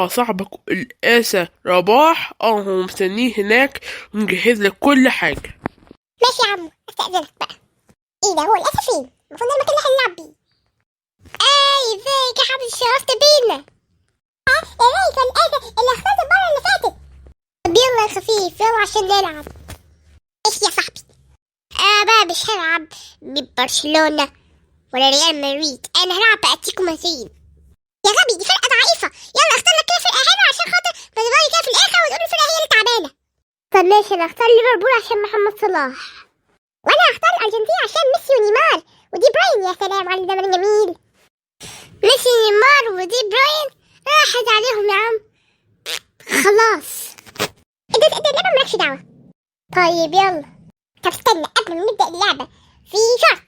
صاحبك القاسة رباح، هو مستنيه هناك ومجهز لك كل حاجة. ماشي يا عمو، استأذنك بقى. ايه ده، هو القاسة فين؟ المفروض ده المكان اللي هنلعب بيه. ازيك يا حبيبي، شرفت بينا. ازيك يا القاسة اللي اخترت المرة اللي فاتت. طب يلا يا خفيف، يلا عشان نلعب. ماشي يا صاحبي. بقى مش هلعب ببرشلونة ولا ريال مدريد، انا هلعب بأتلتيكو مدريد. يا غبي، دي فرقة ضعيفة. يلا اختار لك كده فرقة حلوة عشان خاطر ما تبقى كده في الآخر وتقول الفرقة هي اللي تعبانة. طب ماشي، انا هختار ليفربول عشان محمد صلاح. وانا هختار الارجنتين عشان ميسي ونيمار ودي براين. يا سلام على الزمن الجميل. ميسي ونيمار ودي براين راحت عليهم يا عم، خلاص. انت اللعبة مالكش دعوة. طيب يلا. طب استنى، قبل ما نبدأ اللعبة في شرط.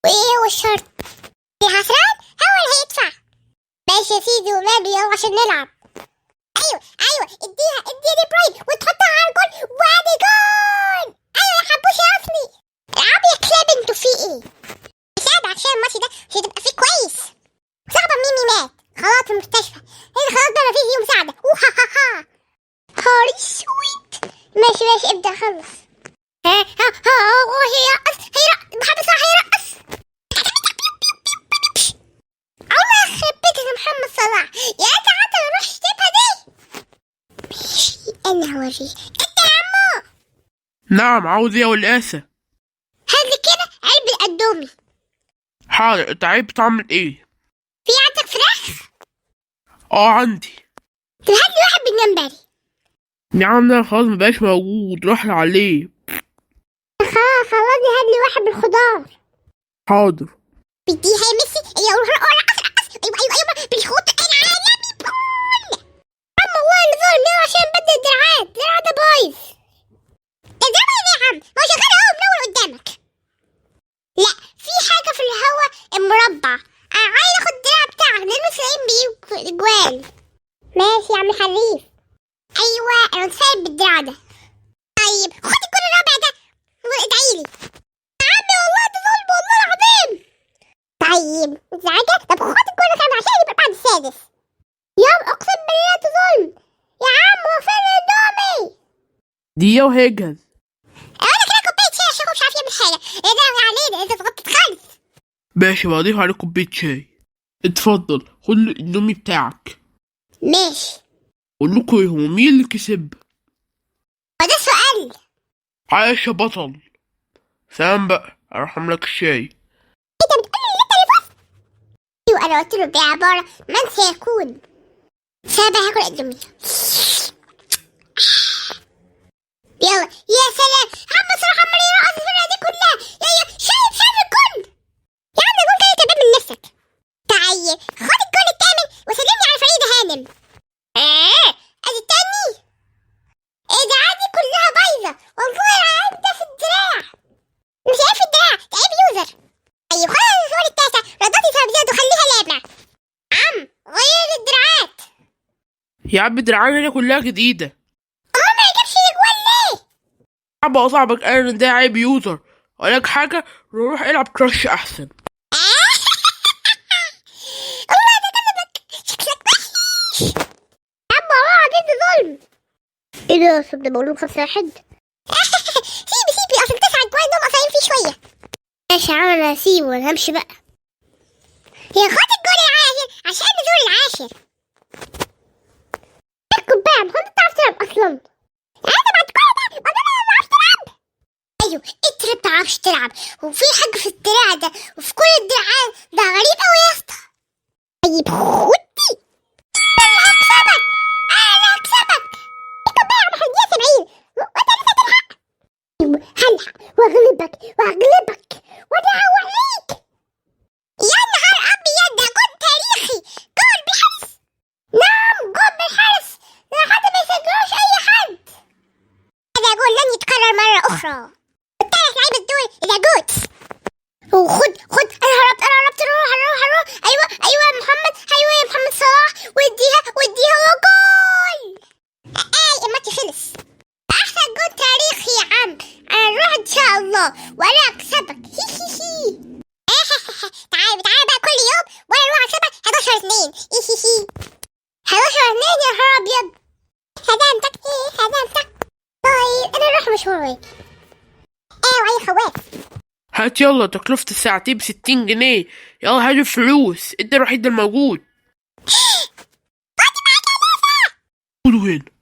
وايه هو الشرط؟ الخسران هو اللي هيدفع. ماشي يا سيدي وماله، يلا عشان نلعب. ايوه اديها دي براين وتحطها على الجول وادي جول. ايوه يا حبوش يا اصلي. العب يا كلاب، انتوا في ايه؟ ساعد عشان الماتش ده مش هتبقى فيه كويس. صاحبة ميمي مات خلاص في المستشفى. هي خلاص بقى مفيش فيه مساعدة. هاري سويت. ماشي ابدأ خلص. هو هيرقص محمد صلاح هيرقص. الله يخرب بيتك يا محمد صلاح، يا تعالى نروح اشتبها دي. ماشي انا هوريك. انت يا عمو. نعم، عاوز ايه يا والقاسة؟ هاتلي كده علبة الاندومي. حاضر، انت عايز تعمل ايه؟ في عندك فراخ؟ عندي. طب هاتلي واحد بالجمبري. يا عم ده خلاص مبقاش موجود، رحنا عليه. خلاص هاتلي واحد بالخضار. حاضر. بديها يا ميسي. ايوه رقص. ايوه بالخوط العالمي بكل. عم والله اللي ظلم يلا عشان نبدل الدراعات ده بايظ. الدراع ايه يا عم؟ هو شغال اهو منور قدامك. لا، في حاجة في الهوا المربع. انا عايز اخد الدراع بتاعك لانه سايب بيه جوال. ماشي يا عم حريف. ايوه انا متفائل بالدراع ده. طيب خد الجول الرابع ده وادعيلي. يا عمي والله ده ظلم والله العظيم. طيب انت عاجبك؟ طب خد الجول الخامس عشان يبقى بعد السادس. يوم اقسم بالله ده ظلم. يا عم هو فين الاندومي؟ دقيقة وهيجهز. انا كده كوبايه شاي عشان مش عارف يعمل حاجه. ايه ده علينا، انت اتغطيت خالص. ماشي، بضيف عليه كوباية شاي. اتفضل خد الاندومي بتاعك. ماشي. قول لكم ايه، هو مين اللي كسب؟ هو ده سؤال؟ عايش يا بطل. سلام بقى، اروح املك الشاي. انت بتقول لي انت اللي فزت؟ ايوه انا قلت له بعباره من سيكون. سابع هاكل اندومي. يلا يا سلام، عم صلاح عمال يرقص الفرقه دي كلها. يا شايف الجول. يا عم الجول كده تبان من نفسك. تعال خد الجول الثامن وسلمني على فريد هانم. ادي التاني. ايه ده عادي كلها بايظه والله. العيب ده في الدراع، مش عارف الدراع ده عيب يوزر. طيب خلاص الجول التاسع ردتي ترابيزات وخليها لعبه. عم غير الدراعات. يا عم دراعنا هنا كلها جديدة. ما يجيبش الاجوال ليه؟ صعب صاحبك قال ان ده عيب يوزر. اقول لك حاجة، روح العب كراش احسن. الله ده كذبك، شكلك وحش. عم والله العظيم ده ظلم. ايه ده اصل ده بقول لهم 5-1. سيبي اصل 9 اجوال دول قصيرين فيه شويه. ماشي يا عم انا هسيبه وانا همشي بقى. هي خد الجول العاشر عشان نزور العاشر. اسكت بقى، ما كنت بتعرف تلعب اصلا. انت بعد كل ده والله انا ما بعرفش تلعب. ايوه انت اللي بتعرفش تلعب، وفي حاجه في الدراع ده وفي كل الدراعات ده غريب قوي يا اسطى. طيب خدي. انا هكسبك. اسكت بقى يا محمد يا 70 وانت لسه تلحق. هلحق واغلبك وانا هوريك. يا نهار ابيض، ده جول تاريخي، جول بالحارس. نعم جول بالحارس، ده حد ما يسجلوش اي حد. هذا جول لن يتكرر مره اخرى. الثلاث لعيبه دول اذا جوت. وخد انا هربت روح. ايوه يا محمد صلاح وديها وجول. الماتش خلص. احسن جول تاريخي يا عم. انا اروح ان شاء الله وانا اكسبك. تعال بقى كل يوم وانا اروح اكسبك 11-2. هروح منين يا نهار ابيض؟ خدمتك ايه خدمتك. طيب انا اروح مشواري. وعلي خواف. هات يلا، تكلفة الساعتين ب60 جنيه. يلا هات الفلوس، انت الوحيد الموجود. خدوا هنا.